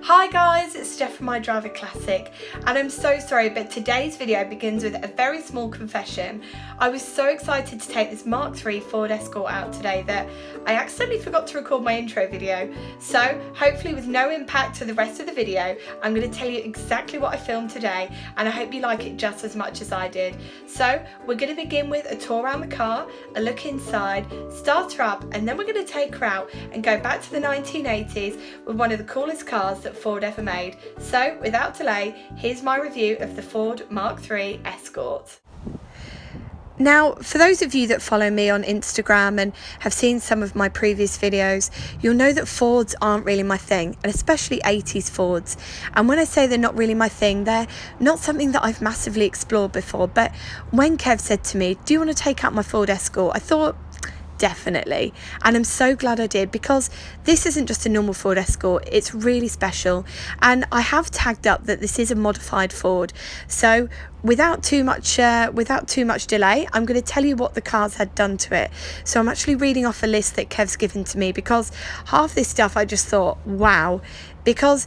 Hi guys, it's Steph from IDRIVEACLASSIC, and I'm so sorry, but today's video begins with a very small confession. I was so excited to take this Mark III Ford Escort out today that I accidentally forgot to record my intro video. So hopefully with no impact to the rest of the video, I'm going to tell you exactly what I filmed today, and I hope you like it just as much as I did. So we're going to begin with a tour around the car, a look inside, start her up, and then we're going to take her out and go back to the 1980s with one of the coolest cars that Ford ever made. So without delay, here's my review of the Ford Mark III Escort. Now, for those of you that follow me on Instagram and have seen some of my previous videos, you'll know that Fords aren't really my thing, and especially 80s Fords. And when I say they're not really my thing, they're not something that I've massively explored before. But when Kev said to me, "Do you want to take out my Ford Escort?" I thought, definitely. And I'm so glad I did, because this isn't just a normal Ford Escort, it's really special. And I have tagged up that this is a modified Ford. So without too much delay, I'm going to tell you what the car's had done to it. So I'm actually reading off a list that Kev's given to me, because half this stuff I just thought, wow. Because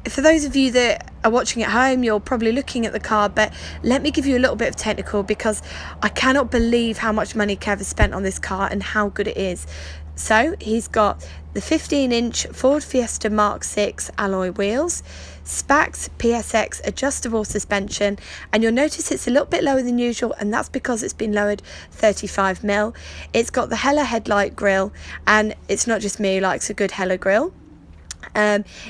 for those of you that are watching at home, you're probably looking at the car, but let me give you a little bit of technical, because I cannot believe how much money Kev has spent on this car and how good it is. So he's got the 15-inch Ford Fiesta Mark VI alloy wheels, Spax PSX adjustable suspension, and you'll notice it's a little bit lower than usual, and that's because it's been lowered 35mm. It's got the Hella headlight grille, and it's not just me who likes a good Hella grille.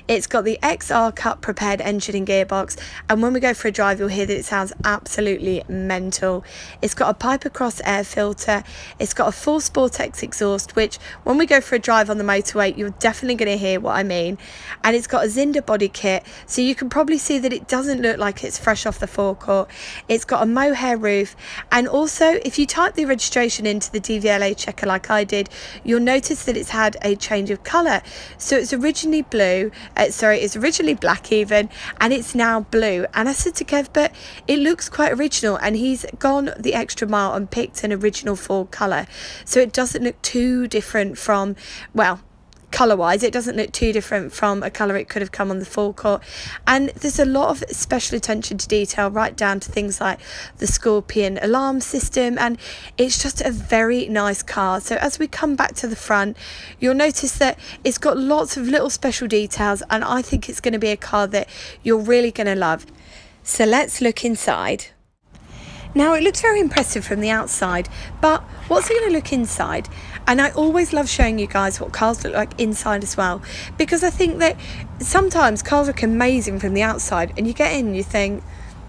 It's got the XR Cut prepared engine and gearbox, and when we go for a drive you'll hear that it sounds absolutely mental. It's got a Piper Cross air filter, it's got a full Sportex exhaust, which when we go for a drive on the motorway you're definitely going to hear what I mean, and it's got a Zinda body kit, so you can probably see that it doesn't look like it's fresh off the forecourt. It's got a mohair roof, and also if you type the registration into the DVLA checker like I did, you'll notice that it's had a change of colour. So it's originally it's originally black even, and it's now blue. And I said to Kev, but it looks quite original, and he's gone the extra mile and picked an original Ford colour, so it doesn't look too different from, well, colour wise it doesn't look too different from a colour it could have come on the forecourt. And there's a lot of special attention to detail, right down to things like the Scorpion alarm system, and it's just a very nice car. So as we come back to the front, you'll notice that it's got lots of little special details, and I think it's going to be a car that you're really going to love. So let's look inside. Now, it looks very impressive from the outside, but what's it going to look inside? And I always love showing you guys what cars look like inside as well, because I think that sometimes cars look amazing from the outside and you get in and you think,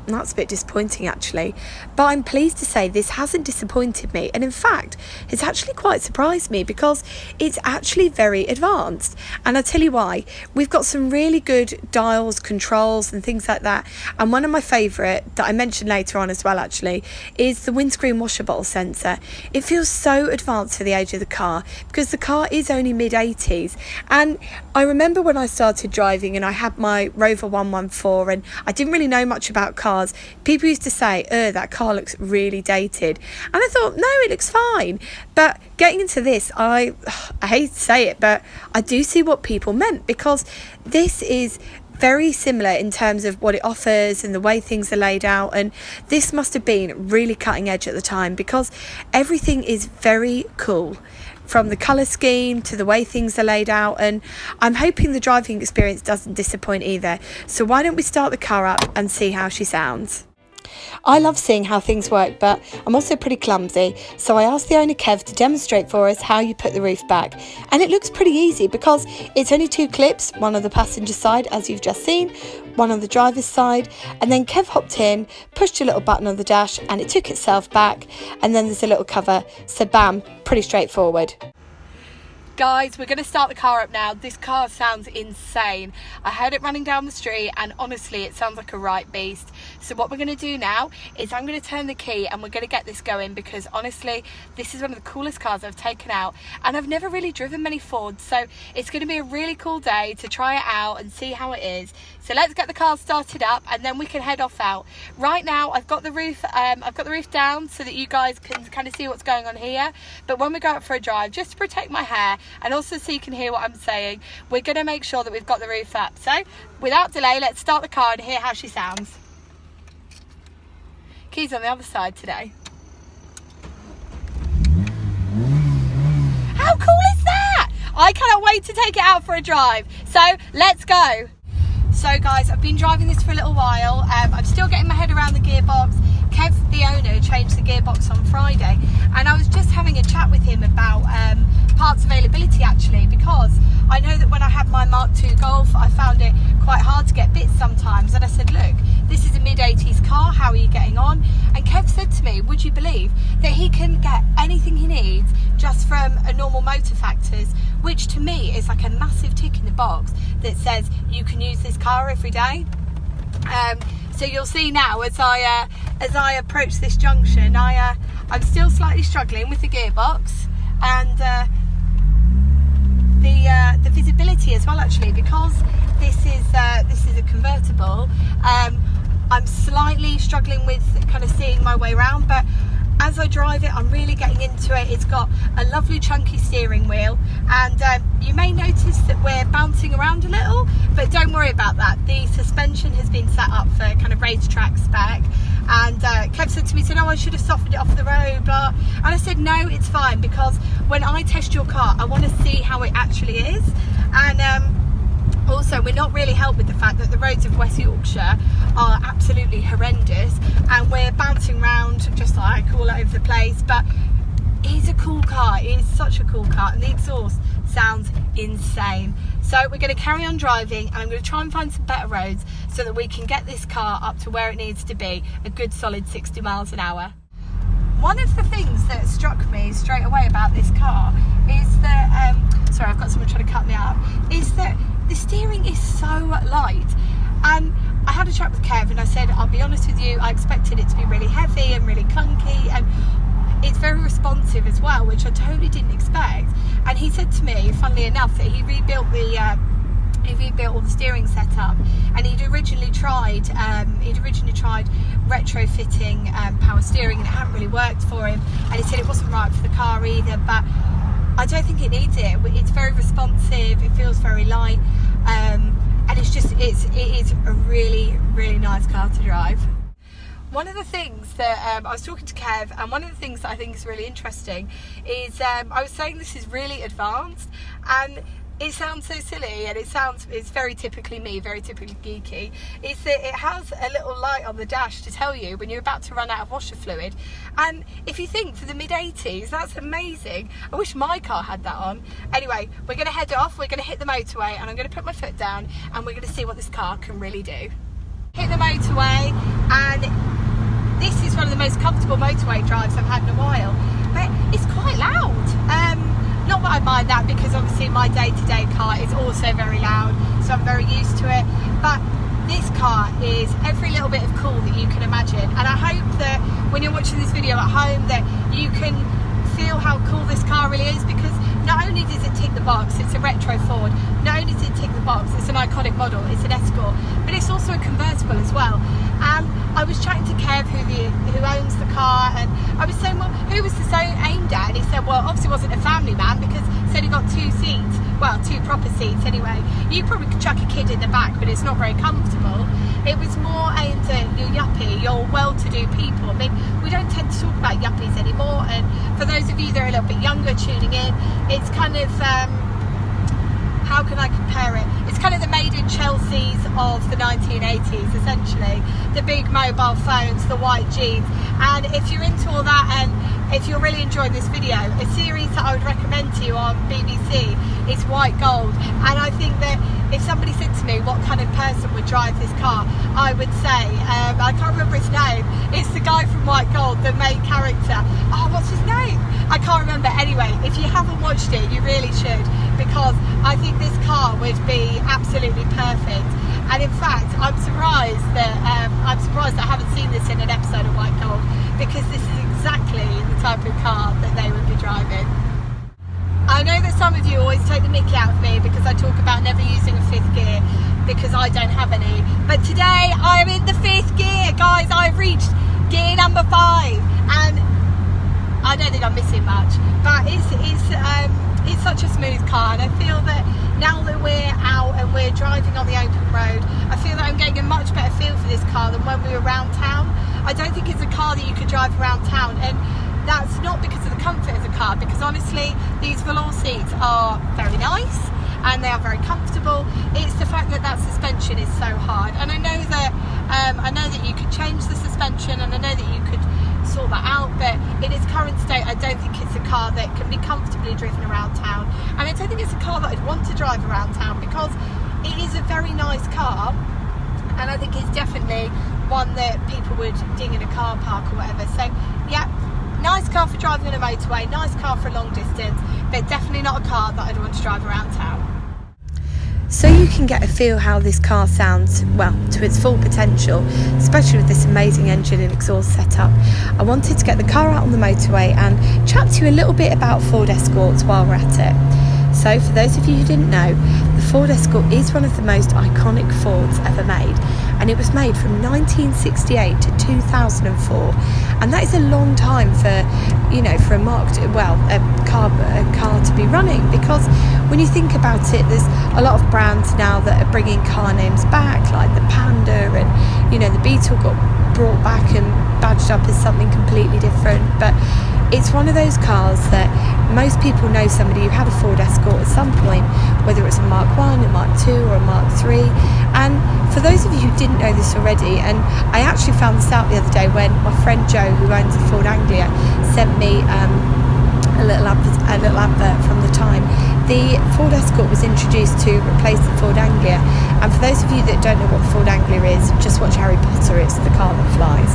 that's a bit disappointing actually. But I'm pleased to say this hasn't disappointed me, and in fact it's actually quite surprised me, because it's actually very advanced. And I'll tell you why. We've got some really good dials, controls and things like that, and one of my favourite that I mentioned later on as well actually is the windscreen washer bottle sensor. It feels so advanced for the age of the car, because the car is only mid-80s, and I remember when I started driving and I had my Rover 114 and I didn't really know much about cars, people used to say, that car looks really dated, and I thought, no, it looks fine. But getting into this, I hate to say it, but I do see what people meant, because this is very similar in terms of what it offers and the way things are laid out, and this must have been really cutting edge at the time, because everything is very cool, from the colour scheme to the way things are laid out, and I'm hoping the driving experience doesn't disappoint either. So why don't we start the car up and see how she sounds. I love seeing how things work, but I'm also pretty clumsy, so I asked the owner Kev to demonstrate for us how you put the roof back, and it looks pretty easy because it's only two clips, one on the passenger side as you've just seen, one on the driver's side, and then Kev hopped in, pushed a little button on the dash and it took itself back, and then there's a little cover, so bam, pretty straightforward. Guys, we're going to start the car up now. This car sounds insane. I heard it running down the street and honestly it sounds like a right beast. So what we're going to do now is I'm going to turn the key and we're going to get this going, because honestly this is one of the coolest cars I've taken out, and I've never really driven many Fords, so it's going to be a really cool day to try it out and see how it is. So let's get the car started up and then we can head off out. Right now I've got the roof down so that you guys can kind of see what's going on here, but when we go out for a drive, just to protect my hair, and also so you can hear what I'm saying, we're going to make sure that we've got the roof up. So without delay, let's start the car and hear how she sounds. Keys on the other side today. How cool is that? I cannot wait to take it out for a drive. So let's go. So guys, I've been driving this for a little while. I'm still getting my head around the gearbox. Kev, the owner, changed the gearbox on Friday, and I was just having a chat with him about parts availability actually, because I know that when I had my Mark II Golf, I found it quite hard to get bits sometimes, and I said, look, this is a mid-80s car, how are you getting on? And Kev said to me, would you believe that he can get anything he needs just from a normal Motor Factors, which to me is like a massive tick in the box that says you can use this car every day. So you'll see now as I approach this junction, I'm still slightly struggling with the gearbox and the visibility as well, actually, because this is a convertible. I'm slightly struggling with kind of seeing my way around, but as I drive it, I'm really getting into it. It's got a lovely chunky steering wheel, and you may notice that we're bouncing around a little, but don't worry about that. The suspension has been set up for kind of racetrack spec, and Kev said to me, oh, I should have softened it off the road, blah. And I said, no, it's fine, because when I test your car, I want to see how it actually is. And also, we're not really helped with the fact that the roads of West Yorkshire are absolutely horrendous, and we're bouncing around just like all over the place. But it's a cool car. It is such a cool car, and the exhaust sounds insane. So we're going to carry on driving, and I'm going to try and find some better roads so that we can get this car up to where it needs to be, a good solid 60 miles an hour. One of the things that struck me straight away about this car is that, sorry, I've got someone trying to cut me up, is that the steering is so light. And I had a chat with Kev, and I said, I'll be honest with you, I expected it to be really heavy and really clunky, and it's very responsive as well, which I totally didn't expect. And he said to me, funnily enough, that he rebuilt all the steering setup, and he'd originally tried retrofitting power steering, and it hadn't really worked for him, and he said it wasn't right for the car either. But I don't think it needs it. It's very responsive, it feels very light, and it is a really, really nice car to drive. One of the things that I was talking to Kev, and one of the things that I think is really interesting is I was saying this is really advanced, and it sounds so silly, and it's very typically me, very typically geeky, is that it has a little light on the dash to tell you when you're about to run out of washer fluid. And if you think for the mid-80s, that's amazing. I wish my car had that on. Anyway, we're going to head off, we're going to hit the motorway, and I'm going to put my foot down, and we're going to see what this car can really do. Hit the motorway, and this is one of the most comfortable motorway drives I've had in a while, but it's quite loud. Not that I mind that, because obviously my day-to-day car is also very loud, so I'm very used to it. But this car is every little bit of cool that you can imagine, and I hope that when you're watching this video at home that you can feel how cool this car really is, because not only does it tick the box, it's a retro Ford, not only does it tick the box, it's an iconic model, it's an Escort, but it's also a convertible as well. And I was chatting to Kev, who owns the car, and I was saying, well, who was this aimed at? And he said, well, obviously wasn't a family man, because he said he got 2 seats, well, 2 proper seats anyway. You probably could chuck a kid in the back, but it's not very comfortable. It was more aimed at your yuppie, your well-to-do people. I mean, we don't tend to talk about yuppies anymore, and for those of you that are a little bit younger tuning in, it's kind of, how can I compare it? It's kind of the made in Chelsea's of the 1980s, essentially. The big mobile phones, the white jeans. And if you're into all that, and if you're really enjoying this video, a series that I would recommend to you on BBC is White Gold. And I think that if somebody said to me what kind of person would drive this car, I would say, I can't remember his name, it's the guy from White Gold, the main character. Oh, what's his name? I can't remember. Anyway, if you haven't watched it, you really should, because I think this car would be absolutely perfect. And in fact, I'm surprised that I haven't seen this in an episode of White Gold, because this is exactly the type of car that they would be driving. I know that some of you always take the mickey out of me because I talk about never using a 5th gear, because I don't have any. But today I am in the 5th gear, guys. I've reached gear number 5, and I don't think I'm missing much, but it's such a smooth car, and I feel that now that we're out and we're driving on the open road, I feel that I'm getting a much better feel for this car than when we were around town. I don't think it's a car that you could drive around town, and that's not because of the comfort of the car, because honestly these velour seats are very nice and they are very comfortable. It's the fact that that suspension is so hard, and I know that you could change the suspension, and I know that you could sort that out, but in its current state I don't think it's a car that can be comfortably driven around town, and I don't think it's a car that I'd want to drive around town, because it is a very nice car, and I think it's definitely one that people would ding in a car park or whatever. So yeah, nice car for driving on a motorway, nice car for a long distance, but definitely not a car that I'd want to drive around town. So you can get a feel how this car sounds, well, to its full potential, especially with this amazing engine and exhaust setup. I wanted to get the car out on the motorway and chat to you a little bit about Ford Escorts while we're at it. So for those of you who didn't know, the Ford Escort is one of the most iconic Fords ever made, and it was made from 1968 to 2004, and that is a long time for, you know, for a car to be running, because when you think about it, there's a lot of brands now that are bringing car names back, like the Panda, and you know, the Beetle got brought back and badged up as something completely different, but it's one of those cars that most people know somebody who had a Ford Escort at some point, whether it's a Mark 1, a Mark 2 or a Mark 3. And for those of you who didn't know this already, and I actually found this out the other day when my friend Joe, who owns a Ford Anglia, sent me a little advert from the time. The Ford Escort was introduced to replace the Ford Anglia, and for those of you that don't know what the Ford Anglia is, just watch Harry Potter, it's the car that flies.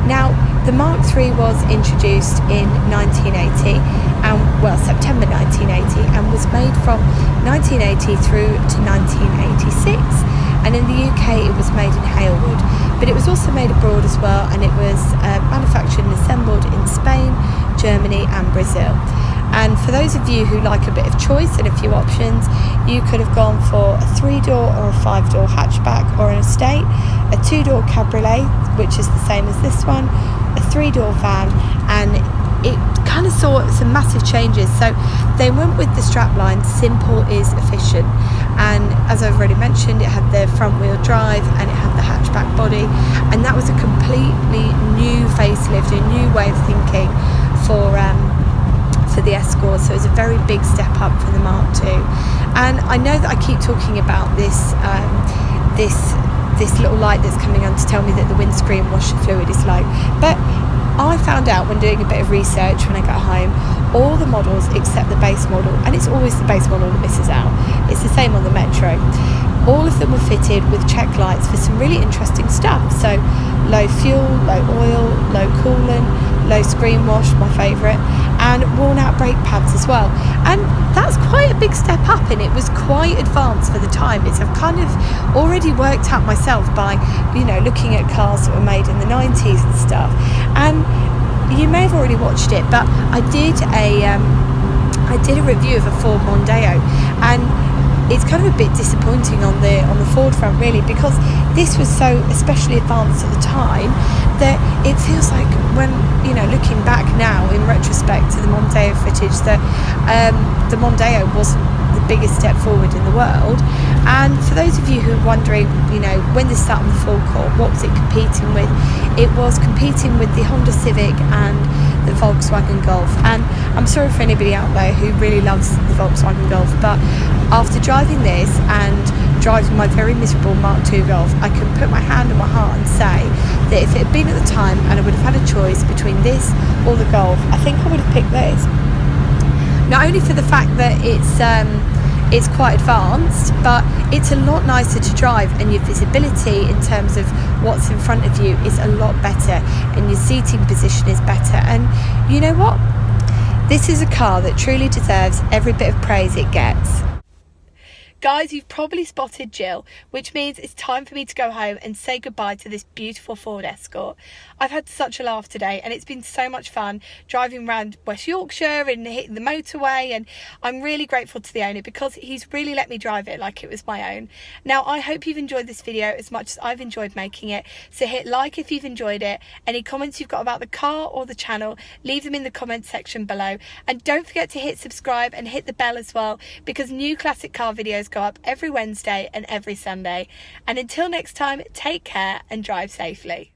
Now, the Mark III was introduced in 1980, September 1980, and was made from 1980 through to 1986. And in the UK, it was made in Halewood, but it was also made abroad as well, and it was manufactured and assembled in Spain, Germany, and Brazil. And for those of you who like a bit of choice and a few options, you could have gone for a 3-door or a 5-door hatchback or an estate, a 2-door cabriolet, which is the same as this one, a 3-door van, and it kind of saw some massive changes. So they went with the strapline, simple is efficient, and as I've already mentioned, it had the front wheel drive and it had the hatchback body, and that was a completely new facelift, a new way of thinking for the Escort. So it was a very big step up for the Mark II. And I know that I keep talking about this little light that's coming on to tell me that the windscreen washer fluid is low, but I found out when doing a bit of research when I got home, all the models except the base model, and it's always the base model that misses out, it's the same on the Metro, all of them were fitted with check lights for some really interesting stuff. So low fuel, low oil, low coolant, low screen wash, my favourite, and worn out brake pads as well. And that's quite a big step up, and it was quite advanced for the time. I've kind of already worked out myself by, you know, looking at cars that were made in the 90s and stuff. And you may have already watched it, but I did a review of a Ford Mondeo, and it's kind of a bit disappointing on the Ford front, really, because this was so especially advanced at the time that it feels like, when, you know, looking back now in retrospect to the Mondeo footage, that the Mondeo wasn't the biggest step forward in the world. And for those of you who are wondering, you know, when this sat on the forecourt, what was it competing with? It was competing with the Honda Civic and the Volkswagen Golf. And I'm sorry for anybody out there who really loves the Volkswagen Golf, but after driving this and driving my very miserable Mark II Golf, I can put my hand on my heart and say that if it had been at the time and I would have had a choice between this or the Golf, I think I would have picked this. Not only for the fact that it's quite advanced, but it's a lot nicer to drive, and your visibility in terms of what's in front of you is a lot better, and your seating position is better. And you know what? This is a car that truly deserves every bit of praise it gets. Guys, you've probably spotted Jill, which means it's time for me to go home and say goodbye to this beautiful Ford Escort. I've had such a laugh today and it's been so much fun driving around West Yorkshire and hitting the motorway, and I'm really grateful to the owner because he's really let me drive it like it was my own. Now, I hope you've enjoyed this video as much as I've enjoyed making it, so hit like if you've enjoyed it. Any comments you've got about the car or the channel, leave them in the comment section below, and don't forget to hit subscribe and hit the bell as well, because new classic car videos go up every Wednesday and every Sunday. And until next time, take care and drive safely.